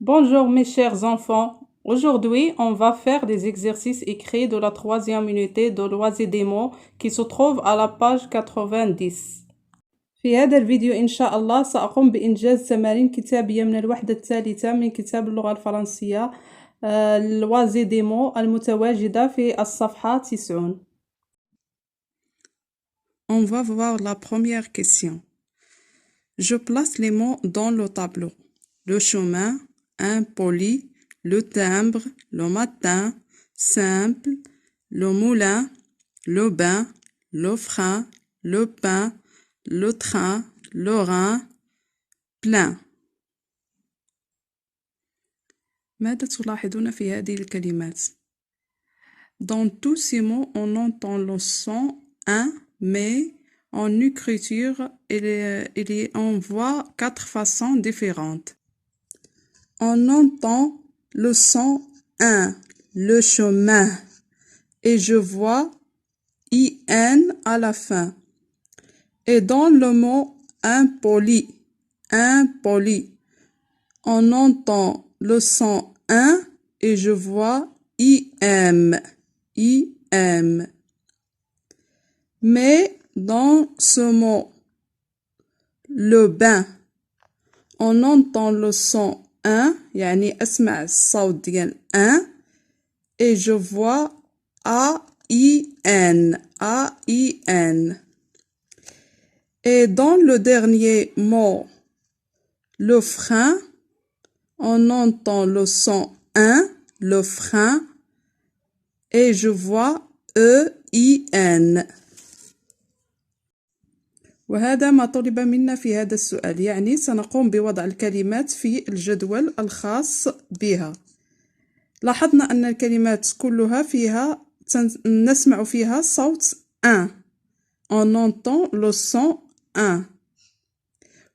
Bonjour mes chers enfants. Aujourd'hui, on va faire des exercices écrits de la troisième unité de loisirs des mots qui se trouve à la page 90. في هذا الفيديو إن شاء الله سأقوم بإنجاز تمارين كتابية من الوحدة الثالثة من كتاب اللغة الفرنسية loisirs des mots المتواجدة في الصفحة 90. On va voir la première question. Je place les mots dans le tableau. Le chemin, impoli, le timbre, le matin, simple, le moulin, le bain, le frein, le pain, le train, le rein, plein. ماذا تلاحظون في هذه الكلمات؟ Dans tous ces mots, on entend le son un, mais en écriture, on voit 4 façons différentes. On entend le son un, le chemin, et je vois IN à la fin. Et dans le mot impoli, on entend le son un et je vois IM. Mais dans ce mot, le bain, on entend le son un, يعني أسمع الصوت ديال un, et je vois AIN. Et dans le dernier mot, le frein, on entend le son un, le frein, et je vois EIN. وهذا ما طلب منا في هذا السؤال، يعني سنقوم بوضع الكلمات في الجدول الخاص بها. لاحظنا أن الكلمات كلها فيها نسمع فيها صوت un. On entend le son un.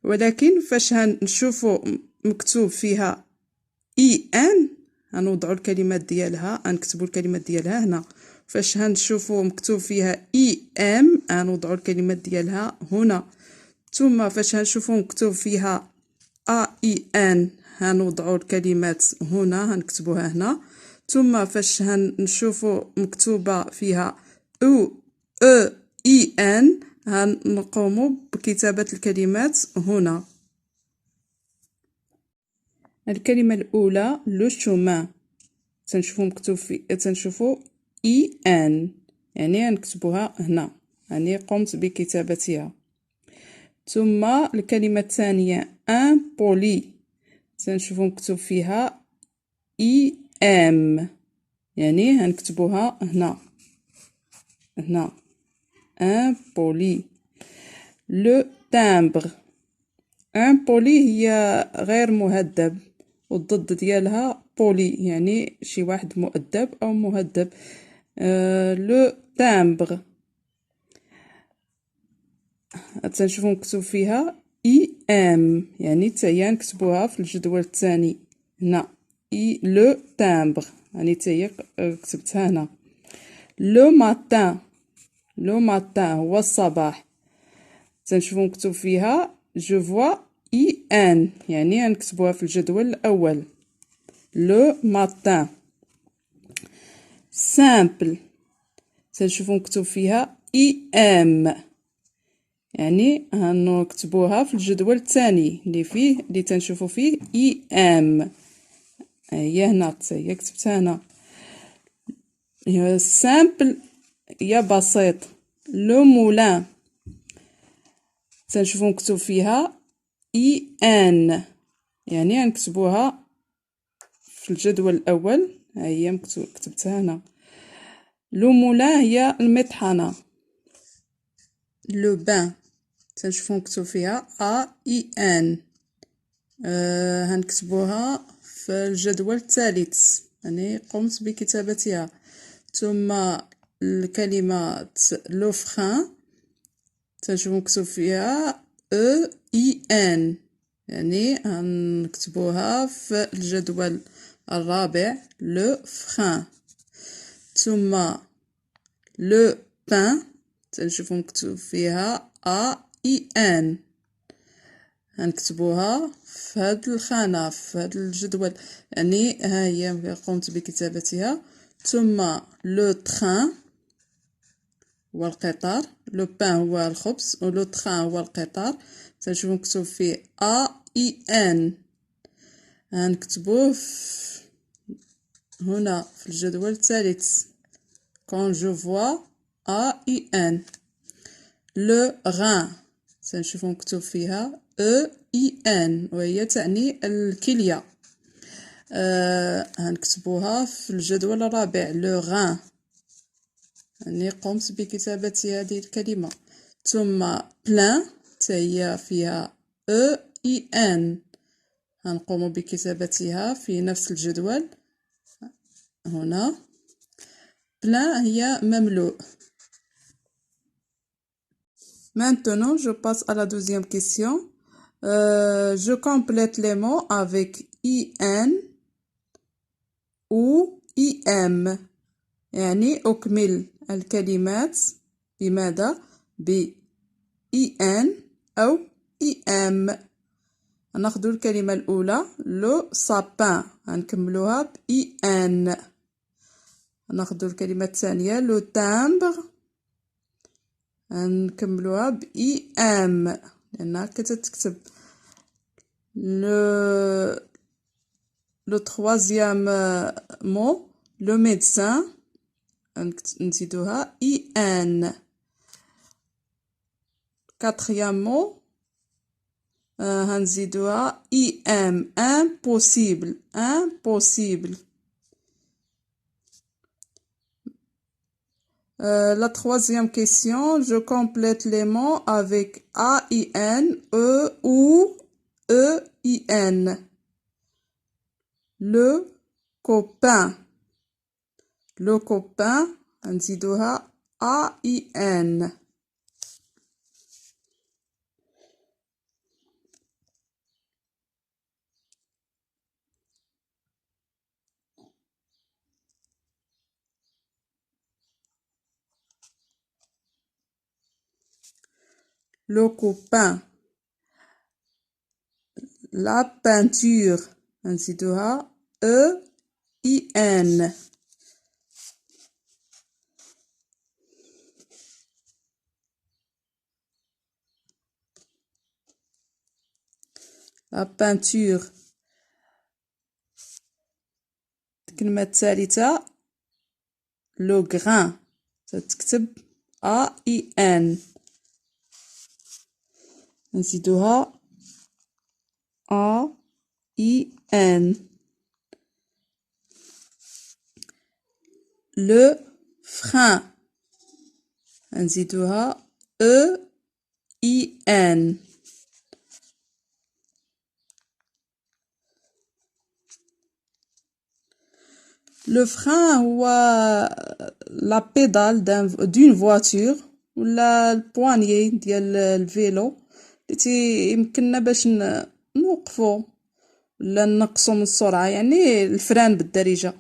ولكن فاش هنشوفوا مكتوب فيها ان هنوضعوا الكلمات ديالها، هنكتبوا الكلمات ديالها هنا. فاش هنشوفوا مكتوب فيها ام هنوضعوا الكلمات ديالها هنا. ثم فاش هنشوفوا مكتوب فيها ان هنوضعوا الكلمات هنا، هنكتبوها هنا. ثم فاش هنشوفوا مكتوبة فيها ان هنقوموا بكتابة الكلمات هنا. الكلمة الأولى لو شومان، تنشوفو مكتوب تنشوفو ان، يعني هنكتبوها هنا، يعني قمت بكتابتها. ثم الكلمة الثانية امبولي، تنشوفو مكتوب فيها ام، يعني هنكتبوها هنا impoli. Le timbre، impoli هي غير مهذب، والضد ديالها بولي، يعني شي واحد مؤدب أو مهذب. لو timbre تنشوفو مكتوب فيها ام، يعني حتى هي نكتبوها في الجدول الثاني هنا لو timbre، يعني حتى هي كتبتها هنا. لو matin، لو ماتان هو الصباح، تنشوفو مكتوب فيها جو فوا ان، يعني غنكتبوها في الجدول الاول لو ماتان. سامبل تنشوفو مكتوب فيها ام، يعني غنكتبوها في الجدول الثاني اللي تنشوفو فيه ام، هي هنا حتى هي كتبتها هنا. سامبل هي بسيط. لو مولان تنشوفو مكتوب فيها ان، يعني غنكتبوها في الجدول الاول، ها هي كتبتها هنا. لو مولان هي المطحنة. لو بان تنشوفو مكتوب فيها ان، هنكتبوها في الجدول الثالث، يعني قمت بكتابتها. ثم الكلمة لو فران تنشوفو مكتوب فيها ان، يعني هنكتبوها في الجدول الرابع لو فران. ثم لو بان تنشوفو مكتوب فيها ان، هنكتبوها في هاد الخانة في هاد الجدول، يعني ها هي قمت بكتابتها. ثم لو تران هو القطار، لو بان هو الخبز، و لو تران هو القطار. تنشوفو مكتوب فيه AIN، هنكتبوه هنا في الجدول الثالث. quand je vois AIN. لو غان تنشوفو مكتوب فيها EIN، وهي تعني الكلية. هنكتبوها في الجدول الرابع لو غان، يعني قمت بكتابة هذه الكلمة. ثم بلان هي فيها EIN، هنقوم بكتابتها في نفس الجدول هنا. بلان هي مملوء. Maintenant, je passe à la deuxième question. Je complète les mots avec IN ou IM. يعني أكمل الكلمات بماذا؟ ب IN أو IM. ناخذ الكلمة الأولى لو سابان، هنكملوها ب IN. ناخذ الكلمة الثانية لو تامبر، هنكملوها ب IM لأنها كتتكتب. لو troisième mot لو médecin، نزيدوها IN. quatrième mot هنزيدوها IM impossible impossible. La troisième question, je complète les mots avec AIN, E ou EIN. Le copain. Le copain, هنزيدوها AIN. Le copain. La peinture هنزيدوها EIN. La peinture. الكلمة الثالثة لو غران، تتكتب AIN، نزيدوها AIN. لو فران، نزيدوها EIN. لو فران هو لا بيدال دون فواتور، ولا البوانيي ديال الفيلو اللي يمكننا باش نوقفو ولا نقصو من السرعة، يعني الفران بالدارجة.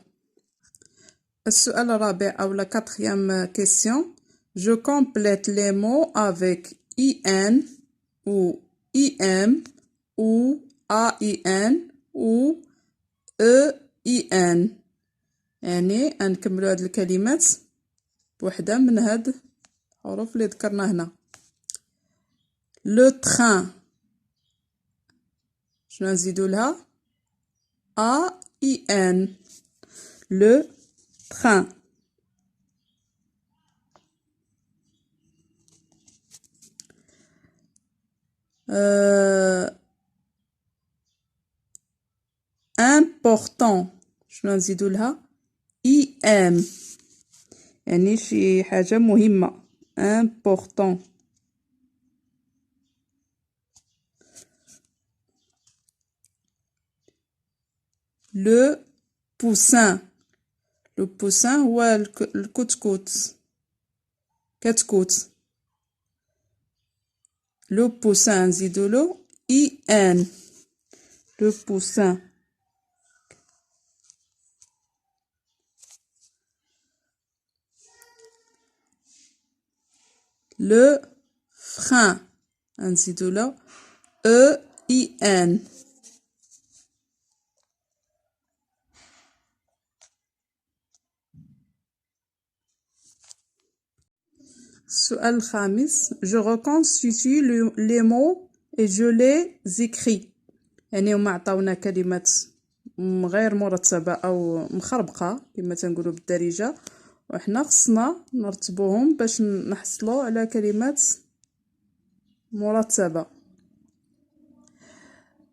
السؤال الرابع أو la quatrième question. Je complète les mots avec IN ou IM ou AIN ou EIN. يعني نكملو هاد الكلمات بوحدة من هاد الحروف اللي ذكرنا هنا. لو تران شنو نزيدو لها؟ AIN. لو تران. important شنو نزيدو لها؟ IM، يعني شي حاجة مهمة important. لو poussin. لو poussin هو الكتكوت، كتكوت. لو poussin نزيدولو IN. لو poussin. لو frein نزيدولو IN. السؤال الخامس: Je reconstitue les mots et je les écris. يعني هما عطاونا كلمات غير مرتبة أو مخربقة كما تنقولوا بالدارجة، وحنا خصنا نرتبوهم باش نحصلوا على كلمات مرتبة.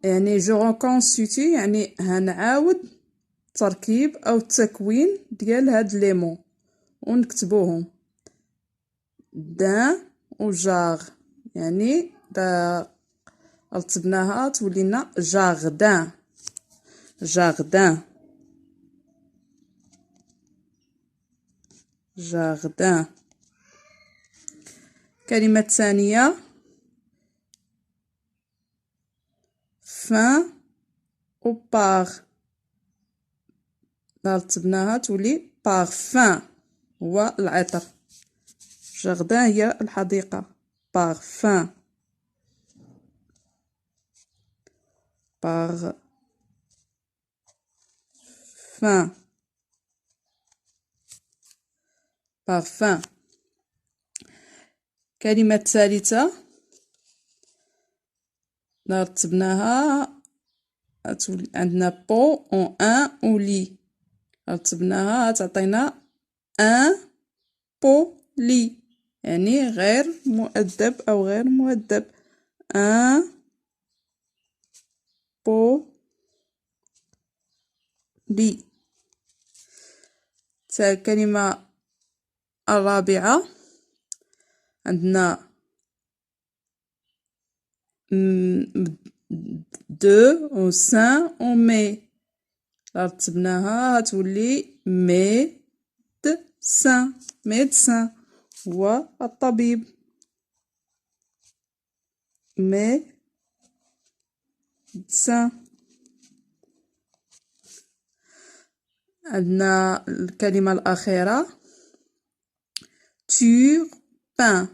يعني je reconstitue يعني هنعاود التركيب أو التكوين ديال هاد لي مو ونكتبوهم. دان و جاغ، يعني رتبناها تولينا جاغدان. جاغدان جاغدان. الكلمة الثانية fin و باغ، رتبناها تولي parfum هو العطر. جاغدان هي الحديقة، parfum parfum. parfum. الكلمة الثالثة رتبناها تولي عندنا بو و ان و لي، رتبناها تعطينا ان بو لي، يعني غير مؤدب أو غير مؤدب. ان بو لي. الكلمة الرابعة عندنا دو و سان و مي، رتبناها تولي ميدسان. ميدسان هو الطبيب. ميدسان. عندنا الكلمة الأخيرة توربان،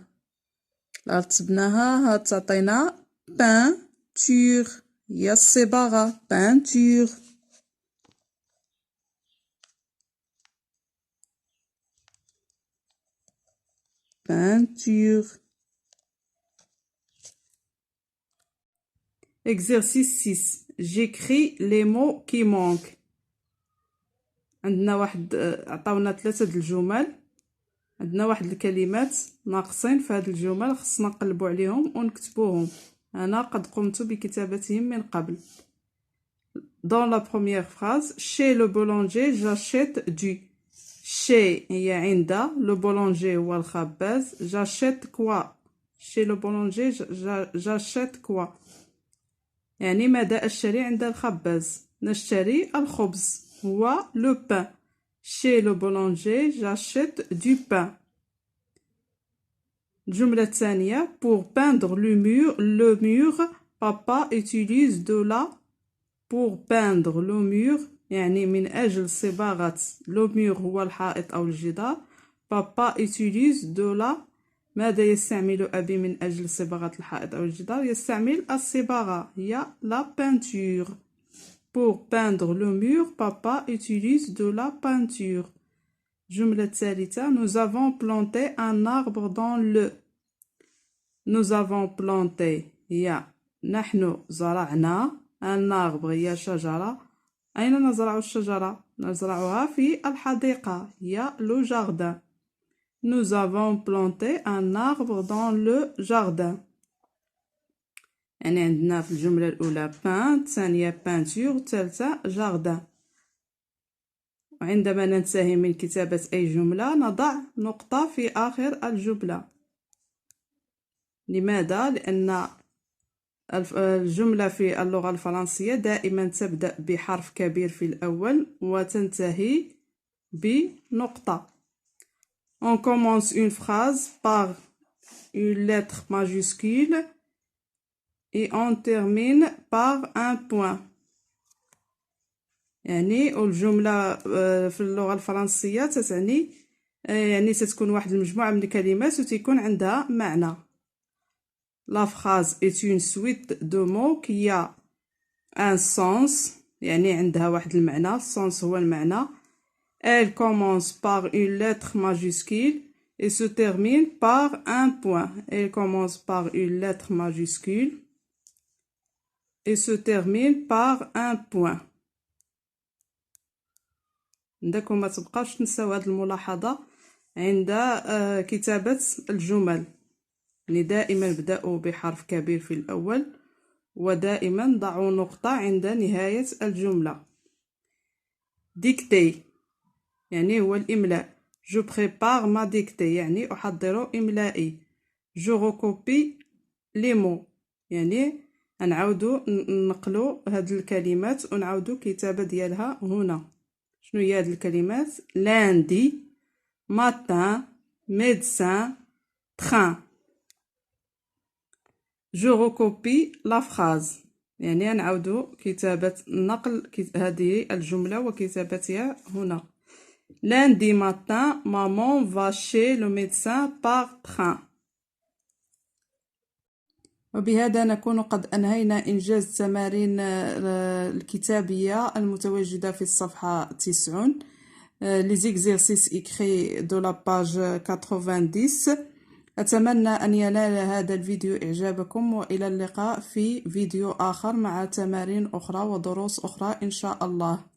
رتبناها تعطينا بانتور هي الصباغة. بانتور. peinture. Exercice 6. J'écris les mots qui manquent. عندنا واحد عطاونا 3 د الجمل، عندنا واحد الكلمات ناقصين في هاد الجمل، خصنا نقلبوا عليهم ونكتبوهم. أنا قد قمت بكتابتهم من قبل. Dans la première phrase, chez le boulanger j'achète du. chez هي عند، le boulanger هو الخباز. j'achète quoi. chez le boulanger j'achète quoi. يعني ماذا أشتري عند الخباز؟ نشتري الخبز هو le pain. chez le boulanger j'achète du pain. الجملة الثانية pour peindre le mur papa utilise de la. pour peindre le mur يعني من أجل صباغة le mur هو الحائط أو الجدار. papa utilise de la. ماذا يستعمل أبي من أجل صباغة الحائط أو الجدار؟ يستعمل الصباغة هي la peinture. pour peindre le mur papa utilise de la peinture. الجملة الثالثة nous avons planté un arbre dans le. nous avons planté هي نحن زرعنا. un arbre هي شجرة. أين نزرع الشجرة؟ نزرعها في الحديقة هي le jardin. nous avons planté un arbre dans le jardin. يعني عندنا في الجملة الأولى peint، الثانية peinture، الثالثة jardin. وعندما ننتهي من كتابة أي جملة نضع نقطة في آخر الجملة. لماذا؟ لأن الجملة في اللغة الفرنسية دائما تبدأ بحرف كبير في الأول وتنتهي بنقطة. On commence une phrase par une lettre majuscule et on termine par un point. يعني الجملة في اللغة الفرنسية تتعني يعني ستكون واحد المجموعة من الكلمات وتكون عندها معنى. La phrase est une suite de mots qui a un sens يعني عندها واحد المعنى. sens هو المعنى. Elle commence par une lettre majuscule et se termine par un point. Elle commence par une lettre majuscule et se termine par un point. عندكم ما تبقاوش تنساو هذه الملاحظة عند كتابة الجمل. يعني دائما ابدأوا بحرف كبير في الأول ودائما ضعوا نقطة عند نهاية الجملة. dictée يعني هو الإملاء. je prépare ma dictée يعني أحضر إملائي. je recopie les mots يعني نعاودو نقلو هاد الكلمات ونعاودو كتابة ديالها هنا. شنو هي هاد الكلمات؟ lundi, matin, médecin, train. je recopie la phrase يعني نعاودو كتابة نقل هذه الجملة وكتابتها هنا. lundi matin, maman va chez le médecin par train. وبهذا نكون قد أنهينا إنجاز التمارين الكتابية المتواجدة في الصفحة 90. les exercices écrits de la page 90. أتمنى أن ينال هذا الفيديو إعجابكم وإلى اللقاء في فيديو آخر مع تمارين أخرى ودروس أخرى إن شاء الله.